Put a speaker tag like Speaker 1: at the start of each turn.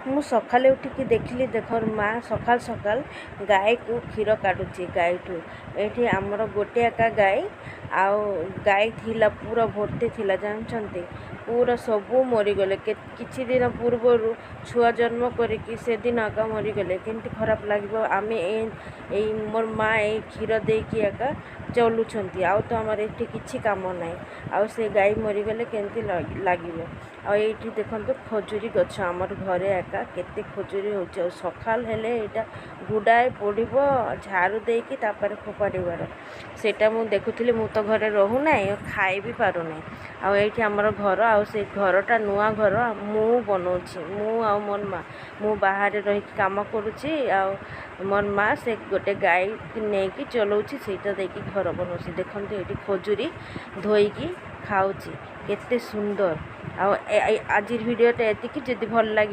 Speaker 1: ମୁଁ ସକାଳେ ଉଠିକି ଦେଖିଲି ଦେଖର ମା ସକାଳ ସକାଳ ଗାଈକୁ କ୍ଷୀର କାଟୁଛି ଗାଈଠୁ। ଏଇଠି ଆମର ଗୋଟେ ଏକା ଗାଈ ଆଉ ଗାଈ ଥିଲା ପୁରା ଭର୍ତ୍ତି ଥିଲା ଜାଣିଛନ୍ତି, ପୁରା ସବୁ ମରିଗଲେ। କିଛି ଦିନ ପୂର୍ବରୁ ଛୁଆ ଜନ୍ମ କରିକି ସେଦିନ ଏକା ମରିଗଲେ। କେମିତି ଖରାପ ଲାଗିବ। ଆମେ ଏଇ ମୋର ମା ଏଇ କ୍ଷୀର ଦେଇକି ଏକା ଚଲୁଛନ୍ତି, ଆଉ ତ ଆମର ଏଠି କିଛି କାମ ନାହିଁ। ଆଉ ସେ ଗାଈ ମରିଗଲେ କେମିତି ଲାଗିବ। ଆଉ ଏଇଠି ଦେଖନ୍ତୁ ଖଜୁରୀ ଗଛ ଆମର ଘରେ ଏକା କେତେ ଖଜୁରୀ ହେଉଛି। ଆଉ ସକାଳ ହେଲେ ଏଇଟା ଗୁଡ଼ାଏ ପଡ଼ିବ ଝାଡ଼ୁ ଦେଇକି ତାପରେ ଫୋପାଡ଼ିବାର। ସେଇଟା ମୁଁ ଦେଖୁଥିଲି। ମୁଁ ତ ଘରେ ରହୁନାହିଁ, ଖାଇ ବି ପାରୁନାହିଁ। ଆଉ ଏଇଠି ଆମର ଘର, ଆଉ ସେ ଘରଟା ନୂଆ ଘର ମୁଁ ବନଉଛି, ମୁଁ ଆଉ ମୋର ମା। ମୁଁ ବାହାରେ ରହିକି କାମ କରୁଛି, ଆଉ ମୋର ମା ସେ ଗୋଟେ ଗାଈ ନେଇକି ଚଲାଉଛି, ସେଇଟା ଦେଇକି ଘର ବନଉଛି। ଦେଖନ୍ତୁ ଏଇଠି ଖଜୁରୀ ଧୋଇକି ଖାଉଛି, କେତେ ସୁନ୍ଦର। ଆଉ ଆଜିର ଭିଡ଼ିଓଟା ଏତିକି। ଯଦି ଭଲ ଲାଗିବ